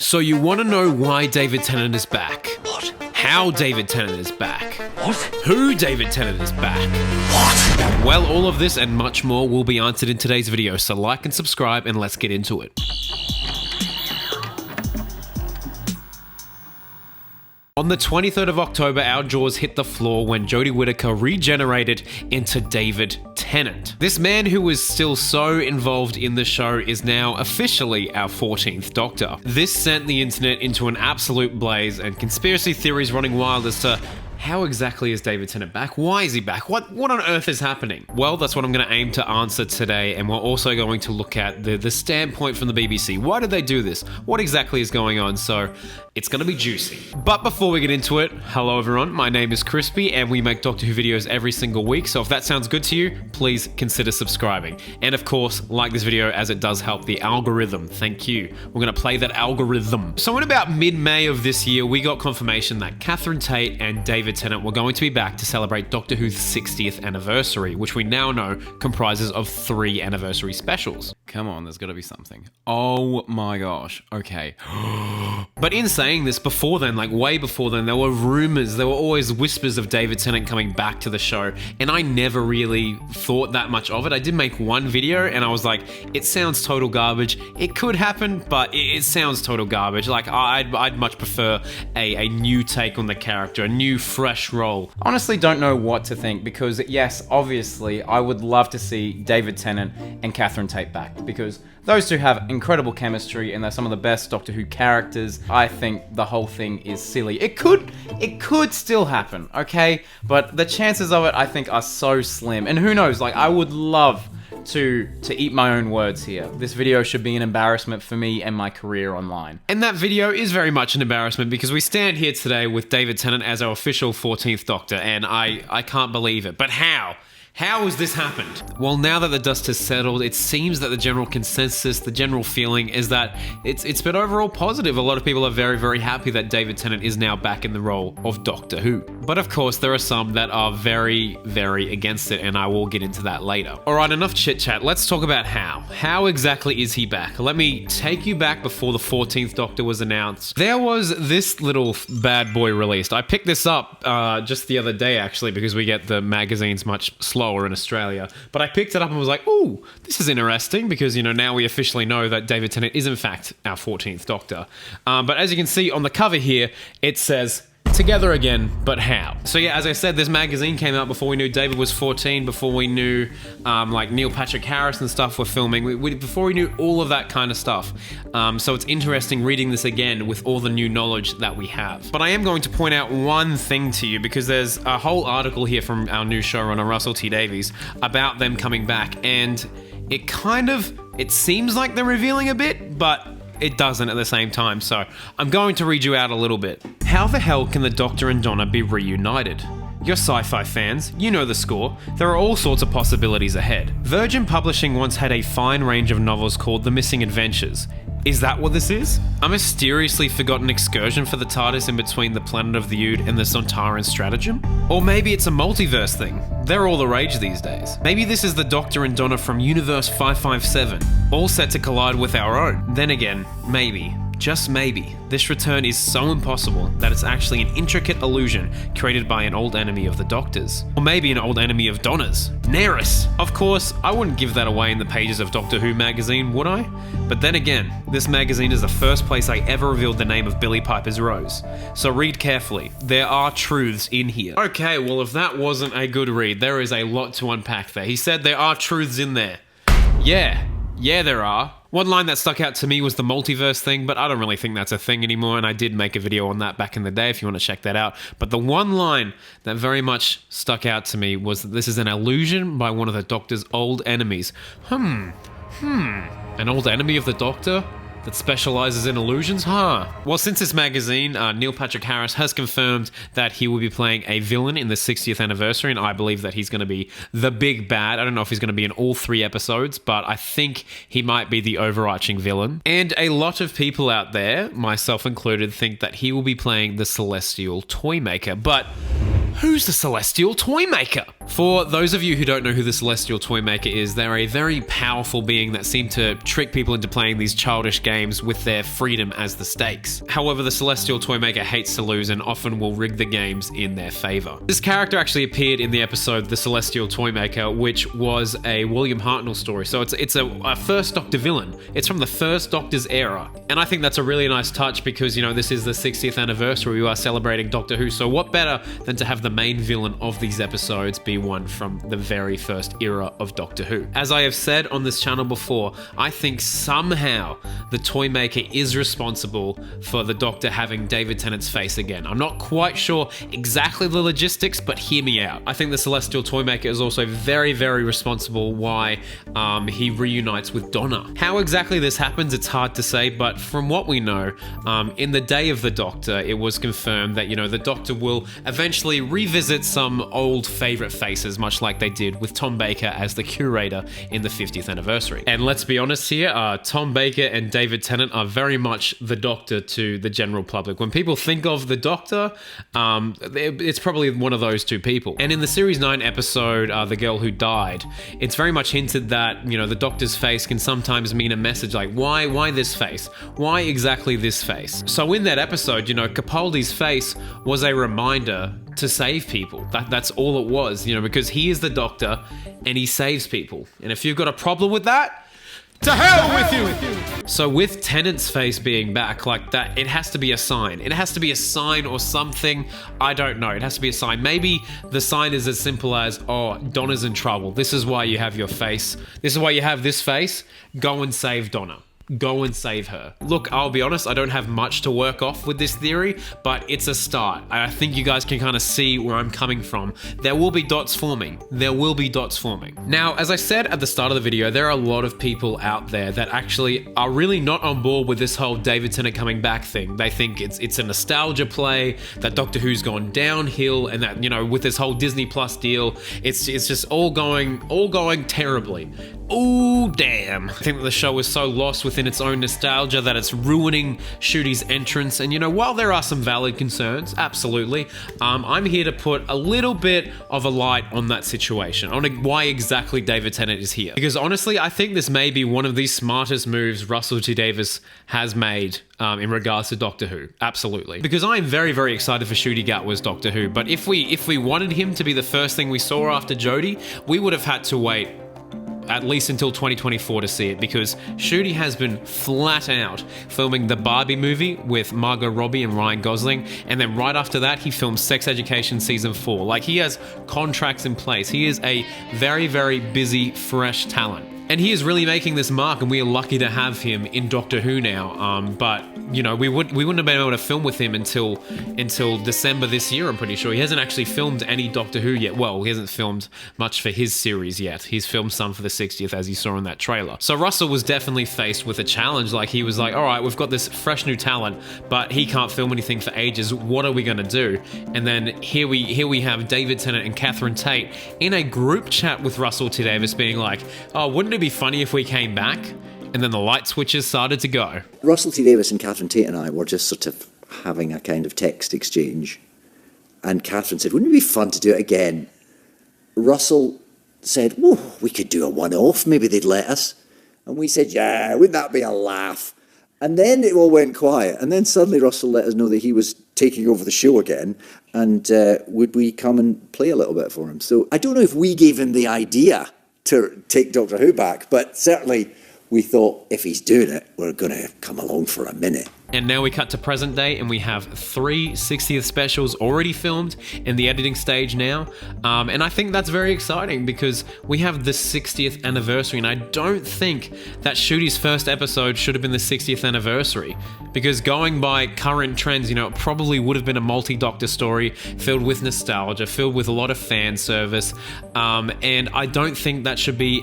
So you want to know why David Tennant is back? What? How David Tennant is back? What? Who David Tennant is back? What? Well, all of this and much more will be answered in today's video, so like and subscribe and let's get into it. On the 23rd of October, our jaws hit the floor when Jodie Whittaker regenerated into David Tennant. This man who was still so involved in the show is now officially our 14th Doctor. This sent the internet into an absolute blaze and conspiracy theories running wild as to how exactly is David Tennant back? Why is he back? What on earth is happening? Well, that's what I'm going to aim to answer today, and we're also going to look at the standpoint from the BBC. Why did they do this? What exactly is going on? So it's going to be juicy. But before we get into it, hello everyone, my name is Crispy, and we make Doctor Who videos every single week, so if that sounds good to you, please consider subscribing. And of course, like this video as it does help the algorithm. Thank you. We're going to play that algorithm. So in about mid-May of this year, we got confirmation that Catherine Tate and David Tennant were going to be back to celebrate Doctor Who's 60th anniversary, which we now know comprises of 3 anniversary specials. Come on, there's got to be something. Oh my gosh, okay. But in saying this, before then, like way before then, there were rumors, there were always whispers of David Tennant coming back to the show, and I never really thought that much of it. I did make one video, and I was like, it sounds total garbage. It could happen, but it sounds total garbage. Like, I'd much prefer a new take on the character, a new fresh role. Honestly, don't know what to think because yes, obviously, I would love to see David Tennant and Catherine Tate back because those two have incredible chemistry and they're some of the best Doctor Who characters. I think the whole thing is silly. It could still happen, okay? But the chances of it, I think, are so slim. And who knows? Like, I would love to eat my own words here. This video should be an embarrassment for me and my career online. And that video is very much an embarrassment because we stand here today with David Tennant as our official 14th Doctor, and I can't believe it. But how? How has this happened? Well, now that the dust has settled, it seems that the general consensus, the general feeling is that it's been overall positive. A lot of people are very, very happy that David Tennant is now back in the role of Doctor Who. But of course, there are some that are very, very against it, and I will get into that later. All right, enough chit chat. Let's talk about how. How exactly is he back? Let me take you back before the 14th Doctor was announced. There was this little bad boy released. I picked this up just the other day, actually, because we get the magazines much slower in Australia, but I picked it up and was like, ooh, this is interesting because, you know, now we officially know that David Tennant is in fact our 14th Doctor. But as you can see on the cover here, it says, together again, but how? So yeah, as I said, this magazine came out before we knew David was 14, before we knew like Neil Patrick Harris and stuff were filming, before we knew all of that kind of stuff. So it's interesting reading this again with all the new knowledge that we have. But I am going to point out one thing to you because there's a whole article here from our new showrunner, Russell T Davies, about them coming back, and it seems like they're revealing a bit, but it doesn't at the same time, so I'm going to read you out a little bit. How the hell can the Doctor and Donna be reunited? You're sci-fi fans, you know the score. There are all sorts of possibilities ahead. Virgin Publishing once had a fine range of novels called The Missing Adventures. Is that what this is? A mysteriously forgotten excursion for the TARDIS in between the Planet of the Ood and the Sontaran Stratagem? Or maybe it's a multiverse thing. They're all the rage these days. Maybe this is the Doctor and Donna from Universe 557, all set to collide with our own. Then again, maybe, just maybe, this return is so impossible that it's actually an intricate illusion created by an old enemy of the Doctor's. Or maybe an old enemy of Donna's. Neris! Of course, I wouldn't give that away in the pages of Doctor Who magazine, would I? But then again, this magazine is the first place I ever revealed the name of Billie Piper's Rose. So read carefully. There are truths in here. Okay, well if that wasn't a good read, there is a lot to unpack there. He said there are truths in there. Yeah, there are. One line that stuck out to me was the multiverse thing, but I don't really think that's a thing anymore, and I did make a video on that back in the day if you want to check that out. But the one line that very much stuck out to me was that this is an illusion by one of the Doctor's old enemies. An old enemy of the Doctor? That specializes in illusions? Well, since this magazine, Neil Patrick Harris has confirmed that he will be playing a villain in the 60th anniversary, and I believe that he's going to be the big bad. I don't know if he's going to be in all 3 episodes, but I think he might be the overarching villain. And a lot of people out there, myself included, think that he will be playing the Celestial Toymaker, but who's the Celestial Toymaker? For those of you who don't know who the Celestial Toymaker is, they're a very powerful being that seem to trick people into playing these childish games with their freedom as the stakes. However, the Celestial Toymaker hates to lose and often will rig the games in their favor. This character actually appeared in the episode The Celestial Toymaker, which was a William Hartnell story. So it's a First Doctor villain. It's from the First Doctor's era. And I think that's a really nice touch because, you know, this is the 60th anniversary. We are celebrating Doctor Who. So what better than to have the main villain of these episodes be one from the very first era of Doctor Who. As I have said on this channel before, I think somehow the Toymaker is responsible for the Doctor having David Tennant's face again. I'm not quite sure exactly the logistics, but hear me out. I think the Celestial Toymaker is also very, very responsible why he reunites with Donna. How exactly this happens, it's hard to say, but from what we know, in the Day of the Doctor, it was confirmed that, you know, the Doctor will eventually revisit some old favorite faces, much like they did with Tom Baker as the curator in the 50th anniversary. And let's be honest here, Tom Baker and David Tennant are very much the Doctor to the general public. When people think of the Doctor, it's probably one of those two people. And in the Series 9 episode, The Girl Who Died, it's very much hinted that, you know, the Doctor's face can sometimes mean a message like, why this face? Why exactly this face? So in that episode, you know, Capaldi's face was a reminder to save people. That's all it was, you know, because he is the Doctor and he saves people. And if you've got a problem with that, to hell with you! So with Tennant's face being back like that, it has to be a sign. It has to be a sign or something. I don't know. It has to be a sign. Maybe the sign is as simple as, oh, Donna's in trouble. This is why you have your face. This is why you have this face. Go and save Donna. Go and save her. Look, I'll be honest, I don't have much to work off with this theory, but it's a start. I think you guys can kind of see where I'm coming from. There will be dots forming. There will be dots forming. Now, as I said at the start of the video, there are a lot of people out there that actually are really not on board with this whole David Tennant coming back thing. They think it's a nostalgia play, that Doctor Who's gone downhill, and that, you know, with this whole Disney Plus deal, it's just all going terribly. Oh, damn. I think that the show is so lost within its own nostalgia that it's ruining Shooty's entrance. And, you know, while there are some valid concerns, absolutely, I'm here to put a little bit of a light on that situation, on why exactly David Tennant is here. Because honestly, I think this may be one of the smartest moves Russell T Davies has made in regards to Doctor Who. Absolutely. Because I am very, very excited for Shooty Gut was Doctor Who. But if we wanted him to be the first thing we saw after Jodie, we would have had to wait at least until 2024 to see it, because Shooty has been flat out filming the Barbie movie with Margot Robbie and Ryan Gosling, and then right after that he filmed Sex Education Season 4. Like, he has contracts in place. He is a very, very busy, fresh talent. And he is really making this mark, and we are lucky to have him in Doctor Who now. But, you know, we wouldn't have been able to film with him until December this year, I'm pretty sure. He hasn't actually filmed any Doctor Who yet. Well, he hasn't filmed much for his series yet. He's filmed some for the 60th, as you saw in that trailer. So Russell was definitely faced with a challenge. Like, he was like, all right, we've got this fresh new talent, but he can't film anything for ages. What are we going to do? And then here we have David Tennant and Catherine Tate in a group chat with Russell T Davies being like, oh, wouldn't it be funny if we came back? And then the light switches started to go. Russell T Davies and Catherine Tate and I were just sort of having a kind of text exchange, and Catherine said, wouldn't it be fun to do it again? Russell said, oh, we could do a one-off, maybe they'd let us. And we said, yeah, wouldn't that be a laugh? And then it all went quiet, and then suddenly Russell let us know that he was taking over the show again, and would we come and play a little bit for him? So I don't know if we gave him the idea to take Doctor Who back, but certainly we thought, if he's doing it, we're going to come along for a minute. And now we cut to present day, and we have 3 60th specials already filmed in the editing stage now. And I think that's very exciting, because we have the 60th anniversary, and I don't think that Shooty's first episode should have been the 60th anniversary, because going by current trends, you know, it probably would have been a multi-Doctor story filled with nostalgia, filled with a lot of fan service. And I don't think that should be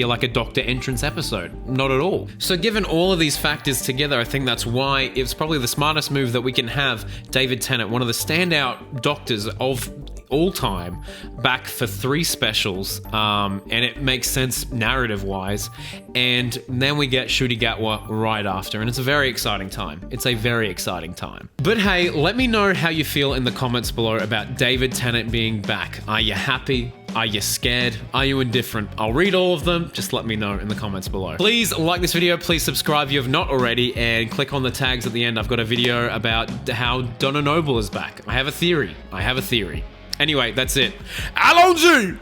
like a Doctor entrance episode. Not at all. So given all of these factors together, I think that's why it's probably the smartest move that we can have David Tennant, one of the standout Doctors of all time back for 3 specials, and it makes sense narrative-wise. And then we get Shooty Gut right after, and it's a very exciting time. It's a very exciting time. But hey, let me know how you feel in the comments below about David Tennant being back. Are you happy? Are you scared? Are you indifferent? I'll read all of them. Just let me know in the comments below. Please like this video. Please subscribe if you have not already, and click on the tags at the end. I've got a video about how Donna Noble is back. I have a theory. Anyway, that's it. Allons-y!